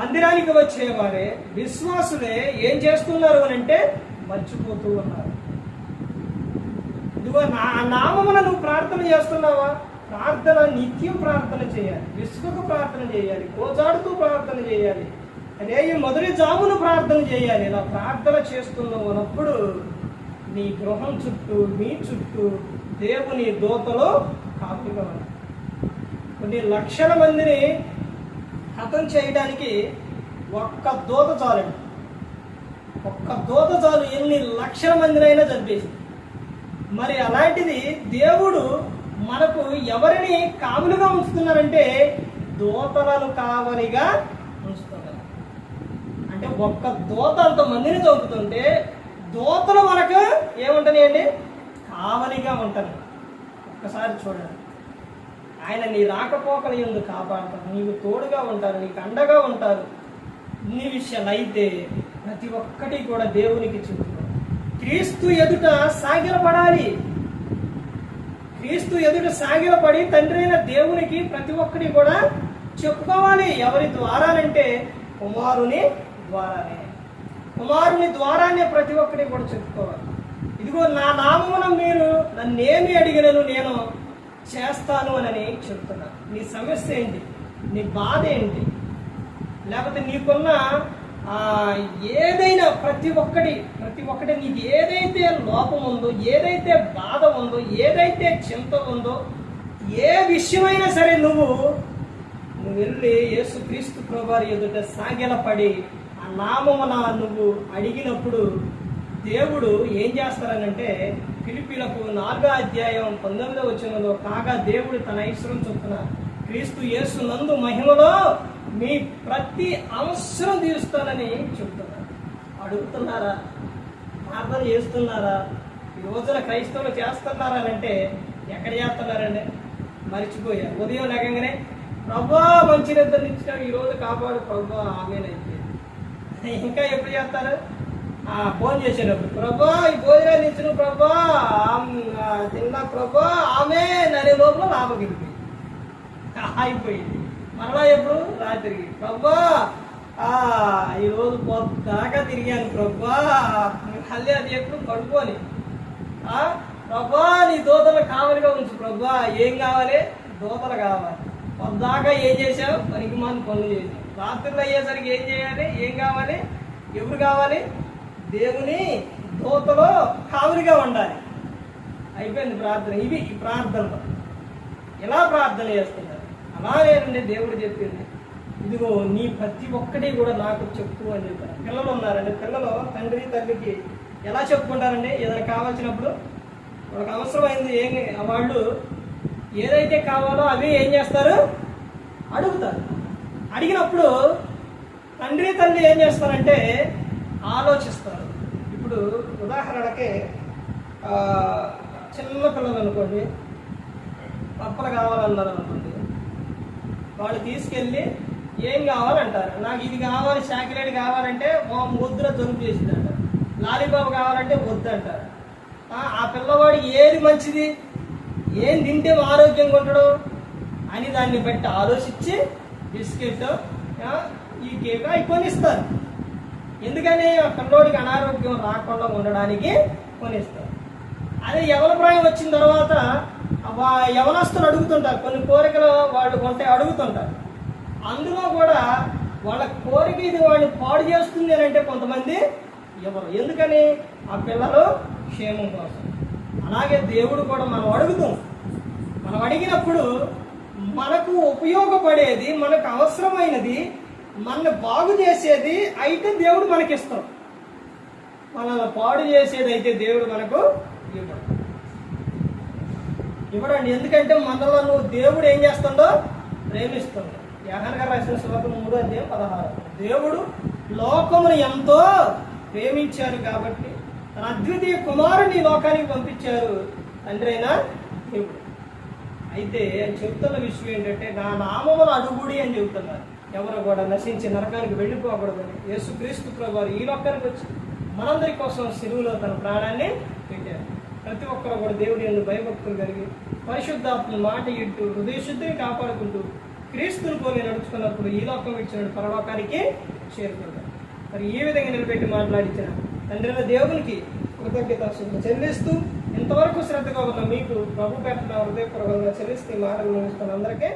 మందిరానికి వచ్చేవారే విశ్వాసులే ఏం చేస్తున్నారు అని అంటే మర్చిపోతూ ఉన్నారు. ఇదిగో నా నామమున నువ్వు ప్రార్థన చేస్తున్నావా? ప్రార్థన నిత్యం ప్రార్థన చేయాలి, విసుగుకు ప్రార్థన చేయాలి, కోజాడుతూ ప్రార్థన చేయాలి, రేయి మొదటి జామును ప్రార్థన చేయాలి. ఇలా ప్రార్థన చేస్తున్నప్పుడు నీ గృహం చుట్టూ, మీ చుట్టూ దేవుని దూతలు కాపుగా ఉన్నాయి. కొన్ని లక్షల మందిని హతం చేయడానికి ఒక్క దూత చాలండి. ఒక్క దూత చాలు ఎన్ని లక్షల మందినైనా చంపేసింది. మరి అలాంటిది దేవుడు మనకు ఎవరిని కావలిగా ఉంచుతున్నారంటే దూతలను కావలిగా ఉంచుతున్నారు. అంటే ఒక్క దూత అంతమందిని చంపుతుంటే దూతలు మనకు ఏముంటాయండి? కావలిగా ఉంటారు. ఒక్కసారి చూడండి, ఆయన నీ రాకపోకలు ఎందుకు కాపాడతారు, నీకు తోడుగా ఉంటారు, నీకు అండగా ఉంటారు. ఇన్ని విషయాలైతే ప్రతి ఒక్కటి కూడా దేవునికి చెబుతారు. క్రీస్తు ఎదుట సాగిలపడాలి. క్రీస్తు ఎదుట సాగిలపడి తండ్రి అయిన దేవునికి ప్రతి ఒక్కటి కూడా చెప్పుకోవాలి. ఎవరి ద్వారానంటే కుమారుని ద్వారానే. కుమారుని ద్వారానే ప్రతి ఒక్కటి కూడా చెప్పుకోవాలి. ఇదిగో నా నామమున మీరు నన్నేమి అడిగినను నేను చేస్తాను అని చెప్తున్నా. నీ సమస్య ఏంటి? నీ బాధ ఏంటి? లేకపోతే నీకున్న ఏదైనా ప్రతి ఒక్కటి నీకు ఏదైతే లోపం ఉందో, ఏదైతే బాధ ఉందో, ఏదైతే చింత ఉందో, ఏ విషయమైనా సరే నువ్వు వెళ్ళి యేసుక్రీస్తు ప్రభువారి ఎదుట సాగిలపడి ఆ నామమున నువ్వు అడిగినప్పుడు దేవుడు ఏం చేస్తారనంటే ఫిలిప్పీలకు 4వ అధ్యాయం 19వ వచనంలో, కాగా దేవుడు తన ఐశ్వర్యం చొప్పున క్రీస్తు యేసు నందు మహిమలో మీ ప్రతి అవసరం తీరుస్తానని చెప్తున్నారు. అడుగుతున్నారా? ప్రార్థన చేస్తున్నారా? ఈ రోజున క్రైస్తవులు చేస్తున్నారా అంటే ఎక్కడ చేస్తున్నారండి? మర్చిపోయారు. ఉదయం లేకగానే ప్రభా మంచి నిద్ర ఇచ్చిన ఈరోజు కాపాడు ప్రభా ఆమెనైతే. ఇంకా ఎప్పుడు చేస్తారు? ఫోన్ చేసేటప్పుడు ప్రభా ఈ భోజనాన్ని ఇచ్చిన ప్రభా తిన్నా ప్రభా ఆమె నరే లోపల లాభగిరిపోయింది, అయిపోయింది. మరలా ఎప్పుడు? రాత్రికి ప్రభా ఈరోజు పొద్దాకా తిరిగాను ప్రభా, మళ్ళీ అది ఎప్పుడు పడుకోని ప్రభా నీ దూతలు కావలిగా ఉంచు ప్రభా. ఏం కావాలి? దూతలు కావాలి. పొద్దాకా ఏం చేసావు? పనికిమాలిన పనులు చేసావు. రాత్రులు అయ్యేసరికి ఏం చేయాలి? ఏం కావాలి? ఎవరు కావాలి? దేవుని దూతలో కావలిగా ఉండాలి. అయిపోయింది ప్రార్థన. ఇవి ఈ ప్రార్థనలు ఎలా ప్రార్థన చేస్తున్నారు? అలాగేనండి దేవుడు చెప్పింది. ఇదిగో నీ ప్రతి ఒక్కటి కూడా నాకు చెప్పు అని చెప్పారు. పిల్లలు ఉన్నారండి, పిల్లలు తండ్రి తల్లికి ఎలా చెప్పుకుంటారండి? ఏదైనా కావాల్సినప్పుడు వాళ్ళకి అవసరమైంది వాళ్ళు ఏదైతే కావాలో అవి ఏం చేస్తారు? అడుగుతారు. అడిగినప్పుడు తండ్రి తల్లి ఏం చేస్తారంటే ఆలోచిస్తారు. ఇప్పుడు ఉదాహరణకి చిన్న పిల్లలు అనుకోండి, పప్పలు కావాలన్నారు అనుకోండి, వాళ్ళు తీసుకెళ్ళి ఏం కావాలంటారు? నాకు ఇది కావాలి, చాక్లెట్ కావాలంటే ముద్ర జంపు చేసింది అంటారు. లాలీపాప్ కావాలంటే వద్దు అంటారు. ఆ పిల్లవాడికి ఏది మంచిది, ఏం తింటే ఆరోగ్యంగా ఉంటాడు అని దాన్ని బట్టి ఆలోచించి బిస్కెట్ ఈ కేక్ అవి కొనిస్తారు. ఎందుకని? ఆ పిల్లోడికి అనారోగ్యం రాకుండా ఉండడానికి కొనిస్తారు. అదే యవన ప్రాయం వచ్చిన తర్వాత యవనస్తులు అడుగుతుంటారు, కొన్ని కోరికలు వాళ్ళు కొంటే అడుగుతుంటారు. అందులో కూడా వాళ్ళ కోరిక ఇది వాళ్ళని పాడు చేస్తుంది అని అంటే కొంతమంది ఎవరు. ఎందుకని? ఆ పిల్లలు క్షేమం కోసం. అలాగే దేవుడు కూడా మనం అడుగుతాం. మనం అడిగినప్పుడు మనకు ఉపయోగపడేది, మనకు అవసరమైనది, మనల్ని బాగు చేసేది అయితే దేవుడు మనకిస్తాం. మనల్ని పాడు చేసేది అయితే దేవుడు మనకు ఇవ్వడండి. ఎందుకంటే మనలో నువ్వు దేవుడు ఏం చేస్తుండో ప్రేమిస్తుండో. యోహాను గారు రాసిన సువార్త 3వ అధ్యాయం 16. దేవుడు లోకమును ఎంతో ప్రేమించారు కాబట్టి తన అద్వితీయ కుమారుని లోకానికి పంపించారు తండ్రి అయిన దేవుడు. అయితే చెప్తున్న విషయం ఏంటంటే నా నామమును అడుగుడి అని చెబుతున్నారు. ఎవరు కూడా నశించి నరకానికి వెళ్ళిపోకూడదని యేసుక్రీస్తు ప్రభువారు ఈ లోకానికి వచ్చి మనందరి కోసం సిలువలో తన ప్రాణాన్ని పెట్టారు. ప్రతి ఒక్కరు కూడా దేవుడి యందు భయభక్తులు కలిగి పరిశుద్ధాత్మ మాట ఇట్టు హృదయ శుద్ధిని కాపాడుకుంటూ క్రీస్తుని పోలి నడుచుకున్నప్పుడు ఈ లోకం విడిచిన పరలోకానికి చేరుకుంటాం. మరి ఈ విధంగా నిలబెట్టి మాట్లాడించిన తండ్రి దేవునికి కృతజ్ఞతాస్తుతులు చెల్లిస్తూ ఇంతవరకు శ్రద్ధగా ఉన్న మీకు ప్రభు పెట్టిన హృదయపూర్వకంగా చెల్లిస్తూ మాటలు ముగిస్తున్న అందరికీ